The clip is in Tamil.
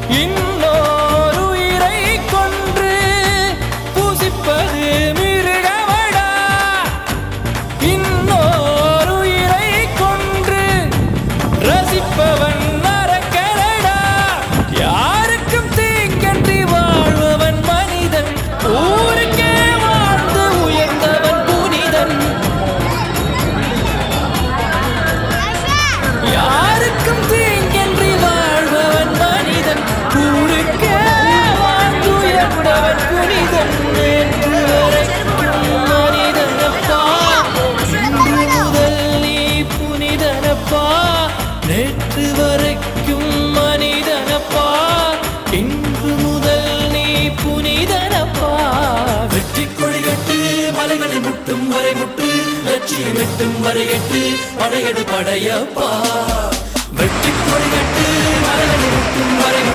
இன்னொரு உயிரை கொன்று பூசிப்பது மிருகமடா. இன்னொரு உயிரை கொன்று ரசிப்பவன் நரக்கரடா. யாருக்கும் தீங்கன்றி வாழ்பவன் மனிதன், ஊருக்கே வாழ்ந்து உயர்ந்தவன் புனிதன். யாருக்கும் தீங்கன்றி வாழ்பவன் மனிதன், ஊருக்கே வாழ்ந்து உயர்ந்தவன் புனிதன். நேற்று வரைக்கும் மனிதனப்பா, இன்று முதல் நீ புனிதனப்பா. நேற்று வரைக்கும் மனிதனப்பா, இன்று முதல் நீ புனிதனப்பா. வெற்றி கொடிகட்டு மலைகளை முட்டும் வரை முட்டு, லட்சியம் எட்டும் வரை எட்டு, படையெடு படையப்பா. வெற்றி கொடிகட்டு மலைகளை முட்டும் வரை